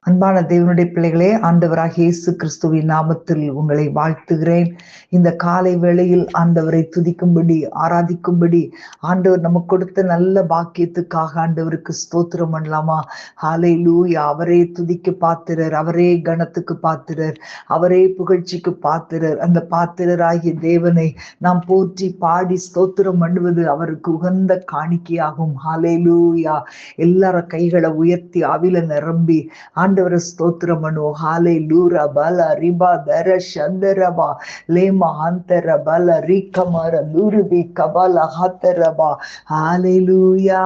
அன்பான தேவனுடைய பிள்ளைகளே, ஆண்டவராகிய இயேசு கிறிஸ்துவின் நாமத்தில் உங்களை வாழ்த்துகிறேன். இந்த காலை வேளையில் ஆண்டவரை துதிக்கும்படி, ஆராதிக்கும்படி ஆண்டவர் நமக்கு கொடுத்த நல்ல பாக்கியத்துக்காக ஆண்டவருக்கு ஸ்தோத்திரம் பண்ணலாமா? ஹல்லேலூயா. அவரே துதிக்கு பாத்திரர், அவரே கனத்துக்கு பாத்திரர், அவரே புகழ்ச்சிக்கு பாத்திரர். அந்த பாத்திரராகிய தேவனை நாம் போற்றி பாடி ஸ்தோத்திரம் பண்ணுவது அவருக்கு உகந்த காணிக்கையாகும். ஹல்லேலூயா. எல்லார கைகளை உயர்த்தி அவில நிரம்பி ஆண்டவரை ஸ்தோத்திரம் பண்ணுவோம். ஹல்லேலூயா. பல ரிபா தர சந்தரபா லேமா ஹந்தர பல ரிகமர லுருபி கபல ஹத்தரபா. ஹல்லேலூயா.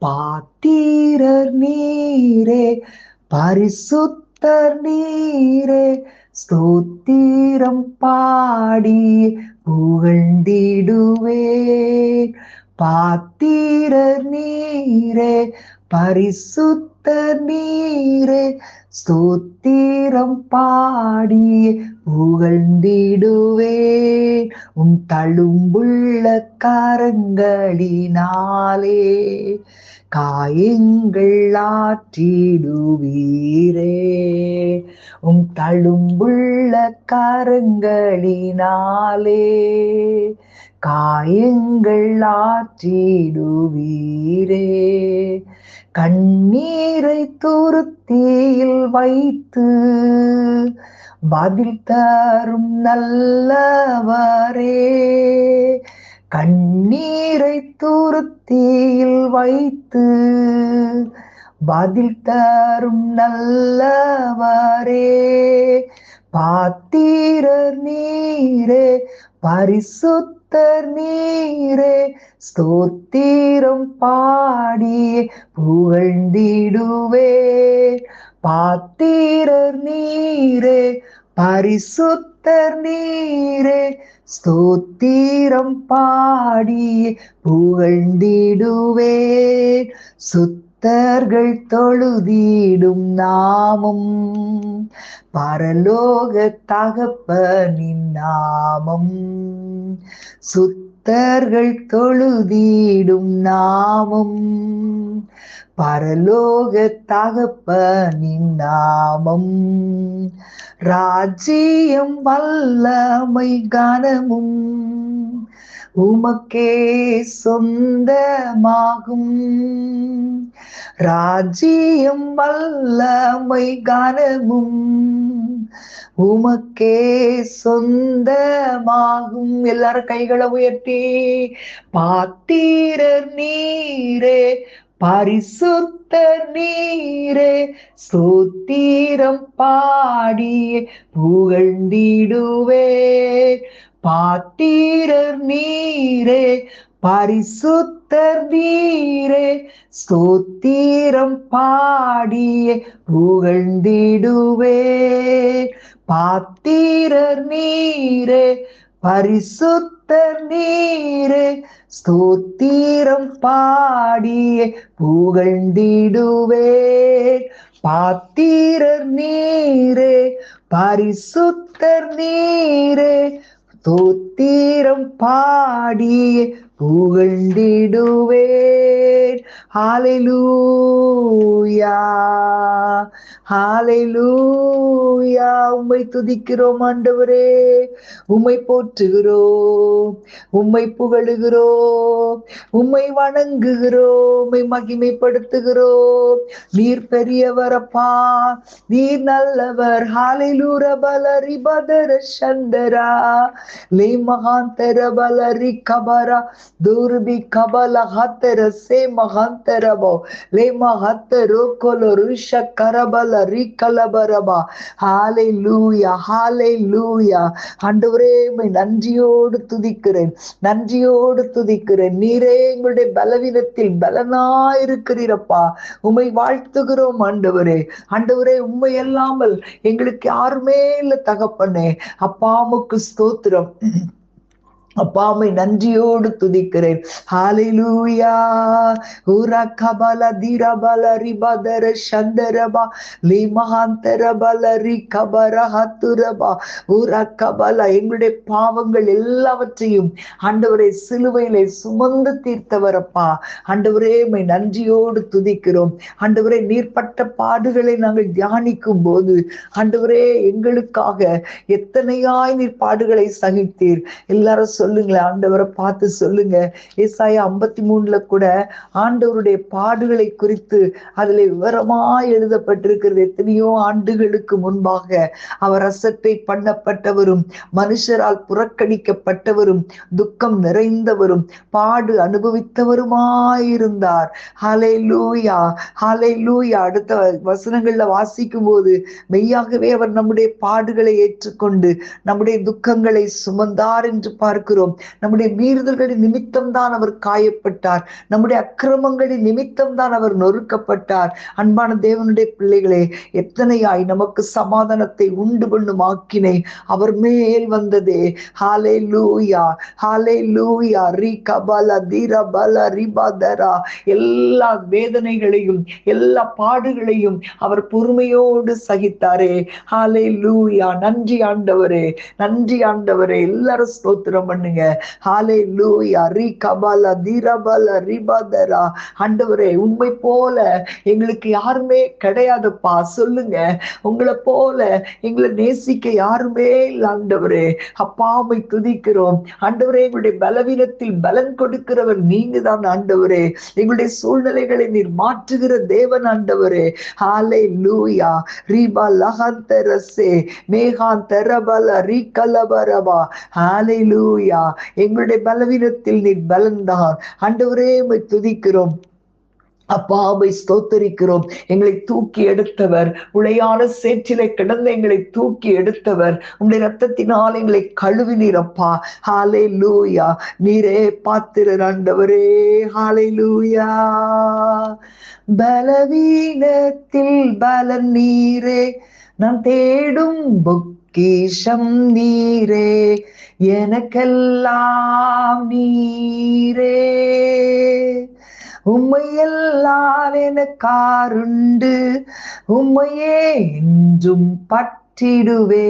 பாத்திரர் நீரே, பரிசுத்தர் நீரே, ஸ்தோத்திரம் பாடி புகழ்ந்திடுவேன். பாத்திரர் நீரே, பரிசுத்தர் நீரே, ஸ்தோத்திரம் பாடி புகழ்ந்திடுவேன். உன் தழும்புள்ள கரங்களினாலே காயங்கள் ஆற்றிடுவீரே. உன் தழும்புள்ள கரங்களினாலே காயங்கள் ஆற்றிடுவீரே. கண்ணீரை துருத்தியில் வைத்து பதில் தரும் நல்லவரே. கண்ணீரை துருத்தியில் வைத்து பதில் தரும் நல்லவரே. பாத்திரர் நீரே, பரிசுத்தர் நீரே, ஸ்தோத்திரம் பாடி புகழ்ந்திடுவேன். பாத்திரர் நீரே, பரிசுத்தர் நீரே, ஸ்தோத்திரம் பாடி புகழ்ந்திடுவேன். சுத்தர்கள் தொழுதிடும் நாமம், பரலோக தகப்பனின் நாமம். சுத்தர்கள் தொழுதிடும் நாமம், பரலோக தகப்பனின் நாமம். ராஜ்யம் வல்லமை கனமும் உமக்கே சொந்தமாகும். ராஜ்யம் வல்லமை கனமும் உமக்கே சொந்தமாகும். எல்லாரும் கைகளை உயர்த்தி பாத்திரர் நீரே, பரிசுத்தர் நீரே, ஸ்தோத்திரம் பாடி புகழ்ந்திடுவேன். பாத்திரர் நீரே, பரிசுத்தர் நீரே, ஸ்தோத்திரம் பாடி புகழ்ந்திடுவேன். பாத்திரர் நீரே, பரிசுத்தர் நீரே, ஸ்தோத்திரம் பாடி புகழ்ந்திடுவேன். பாத்திரர் நீரே, பரிசுத்தர் நீரே, ஸ்தோத்திரம் பாடி புகழ்ந்திடுவேன். ஹல்லேலூயா. ஹல்லேலூயா. உம்மை துதிக்கிறோம் ஆண்டவரே, உம்மை போற்றுகிறோம், உம்மை புகழுகிறோம், உம்மை வணங்குகிறோம், உம்மை மகிமைப்படுத்துகிறோம். நீர் பெரியவரப்பா, நீர் நல்லவர். ஹல்லேலூயா. பலரி பதர சந்தரா லே மகாந்தர பலரி கபரா துர்பி கபல ஹத்தர சே மகாந்தரபோ லே மஹத்தரு கொலருஷ கரபல ரிகலபரபா. ஹல்லேலூயா. ஹல்லேலூயா. ஆண்டவரே, உம்மை நன்றியோடு துதிக்கிறேன், நன்றியோடு துதிக்கிறேன். நீரே எங்களுடைய பலவீனத்தில் பலனாயிருக்கிறீரப்பா. உம்மை வாழ்த்துகிறோம் ஆண்டவரே. ஆண்டவரே, உம்மை அல்லாமல் எங்களுக்கு யாருமே இல்லை தகப்பனே. அப்பா உமக்கு ஸ்தோத்திரம். அப்பாமை நன்றியோடு துதிக்கிறேன். ஹalleluya. உரகபல திரபல ரிபதர சந்தரபா லிமஹந்தரபல ரிகபரஹத்துரபா உரகபல. எங்களுடைய பாவங்கள் எல்லாவற்றையும் ஆண்டவரே சிலுவையிலே சுமந்து தீர்த்தவரப்பா. ஆண்டவரே உம்மை நன்றியோடு துதிக்கிறோம். ஆண்டவரே நீர்ப்பட்ட பாடுகளை நாங்கள் தியானிக்கும் போது ஆண்டவரே எங்களுக்காக எத்தனையாய் நீர் பாடுகளை சகித்தீர். எல்லாரும் சொல்லுங்களேன், ஆண்டவரை பார்த்து சொல்லுங்க. ஏசாயா 53 கூட ஆண்டவருடைய பாடுகளை குறித்து அதுல விவரமா எழுதப்பட்டிருக்கிறது. எத்தனையோ ஆண்டுகளுக்கு முன்பாக அவர் அசட்டை பண்ணப்பட்டவரும் மனுஷரால் புறக்கணிக்கப்பட்டவரும் துக்கம் நிறைந்தவரும் பாடு அனுபவித்தவருமாயிருந்தார். ஹalleluya, ஹalleluya. அடுத்த வசனங்கள்ல வாசிக்கும் போது மெய்யாகவே அவர் நம்முடைய பாடுகளை ஏற்றுக்கொண்டு நம்முடைய துக்கங்களை சுமந்தார் என்று பார்க்கிறோம். நம்முடைய மீறுதல்களின் நிமித்தம் தான் அவர் காயப்பட்டார், நம்முடைய அக்கிரமங்களின் நிமித்தம் தான் அவர் நொறுக்கப்பட்டார். அன்பான தேவனுடைய பிள்ளைகளே, எத்தனையாய் நமக்கு சமாதானத்தை உண்டு பண்ணும் ஆக்கினை அவர் மேல் வந்ததே. ஹalleluya, ஹalleluya. ரிகபல திரபல ரிபதரா. எல்லா வேதனைகளையும் எல்லா பாடுகளையும் அவர் பொறுமையோடு சகித்தாரே. ஹalleluya. நன்றி ஆண்டவரே, நன்றி ஆண்டவரே. எல்லாரும் ஸ்தோத்திரம் பண்ணுங்க. ஹalleluya. ரிகபல திரபல ரிபதரா. ஆண்டவரே, உம்மை போல எங்களுக்கு யாருமே கிடையாதுப்பா. சொல்லுங்க, உங்களை போல எங்களை நேசிக்க யாருமே இல்லை ஆண்டவரே. அப்பா உம்மை துதிக்கிறோம் ஆண்டவரே. எங்களுடைய பலவீனத்தில் பலன் கொடுக்கிறவர் நீங்க தான் ஆண்டவரே. எங்களுடைய சூழ்நிலைகளை நீர் மாற்றுகிற தேவன் ஆண்டவரே. ஹalleluya. ரிபா லஹந்தரசே மேகாந்தரபல ரிகலபரபா. ஹalleluya. எங்களுடைய பலவீனத்தில் நீர் பலன்தான் ஆண்டவரே. உம்மை துதிக்கிறோம் அப்பாவை ஸ்தோத்தரிக்கிறோம். எங்களை தூக்கி எடுத்தவர், உளையான சேற்றிலே கிடந்த எங்களை தூக்கி எடுத்தவர், உங்களுடைய ரத்தத்தினால் எங்களை கழுவினீரப்பா. ஹalleluya. நீரே பாத்திரர் ஆண்டவரே. ஹalleluya. பலவீனத்தில் பலன் நீரே, நான் தேடும் பொக்கிஷம் நீரே, எனக்கெல்லாம் நீரே. உம்மையெல்லாம் எனக்காருண்டு, உம்மையே என்றும் பற்றிடுவே,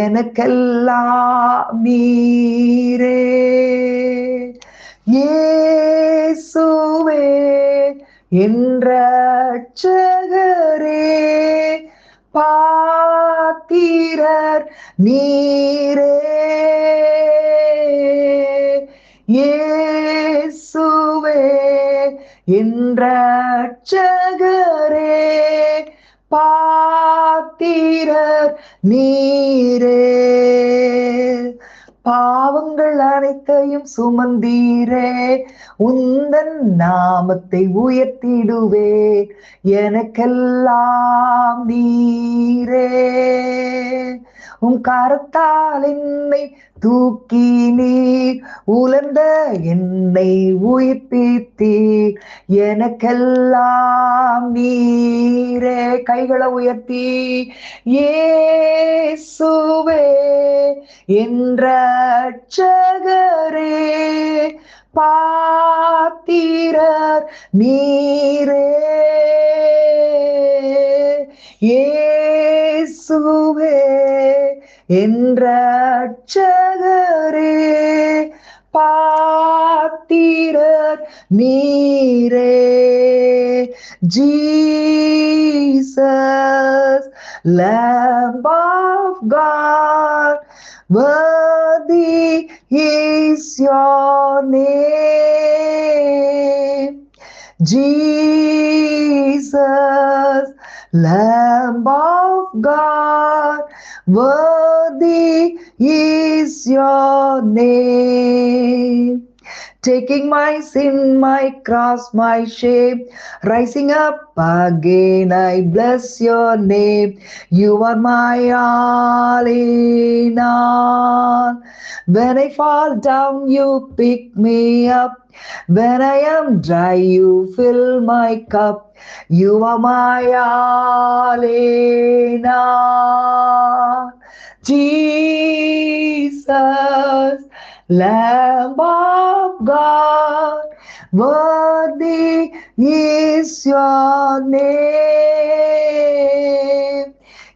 எனக்கெல்லாம் நீரே. இயேசுவே என் இரட்சகரே, பாத்திரர் நீரே. இயேசுவே என் இரட்சகரே, பாத்திரர் நீரே. பாவங்கள் அனைத்தையும் சுமந்தீரே, உந்தன் நாமத்தை உயர்த்திடுவே, எனக்கெல்லாம் நீரே. உம் கரத்தால் என்னை தூக்கி நீர் உலர்ந்த என்னை உயிர்ப்பித்தீர், எனக்கெல்லாம் நீரே. கைகளை உயர்த்தி இயேசுவே என் இரட்சகரே, பாத்திரர் நீரே. இயேசுவே என் இரட்சகரே, பாத்திரர் நீரே. Jesus, Lamb of God, worthy is your name. Jesus, Lamb of God, worthy is your name. Taking my sin, my cross, my shame, rising up again, I bless your name. You are my all in all. When I fall down, you pick me up. When I am dry, you fill my cup. You are my all in all. Jesus, Lamb of God, worthy is your name.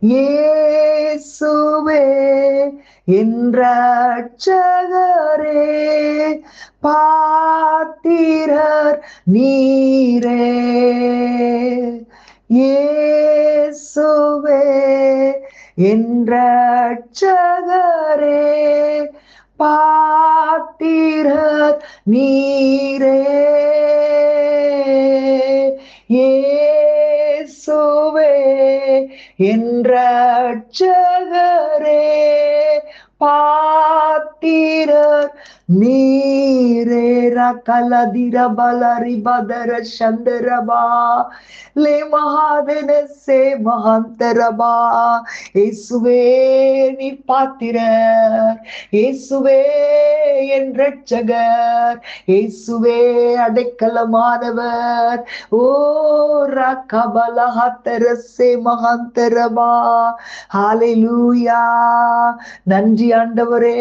இயேசுவே என் இரட்சகரே, பாத்திரர் நீரே. இயேசுவே என் இரட்சகரே, பாத்திரர் நீரே. இயேசுவே என் இரட்சகரே, பாத்திரர் நீரே. ரகலதிர பலரி பதர சந்தரபா லே மகாதன சே மகாந்தரபா. இயேசுவே நீ பாத்திரர், இயேசுவே என் இரட்சகர், இயேசுவே அடைக்கலமானவர். ஓ ரகபலஹதர சே மகாந்தரபா. ஹalleluya. நன்றி ஆண்டவரே.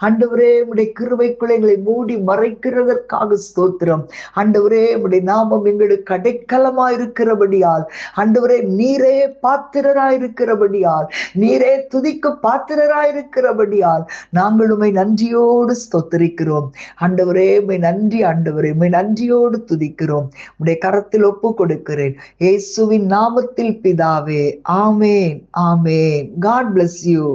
ஆண்டவரே உம்முடைய கிருபைக்குள் எங்களை மூடி மறைக்கிறதற்காக ஸ்தோத்திரம். ஆண்டவரே உம்முடைய நாமம் எங்களுக்கு அடைக்கலமா இருக்கிறபடியால், ஆண்டவரே நீரே பாத்திரராயிருக்கிறபடியால், நீரே துதிக்க பாத்திரராயிருக்கிறபடியால் நாங்கள் உம்மை நன்றியோடு ஸ்தோத்திரிக்கிறோம். ஆண்டவரே உம்மை நன்றி, ஆண்டவரே உம்மை நன்றியோடு துதிக்கிறோம். உம்முடைய கரத்தில் ஒப்பு கொடுக்கிறேன் இயேசுவின் நாமத்தில் பிதாவே. ஆமேன், ஆமேன். God bless you.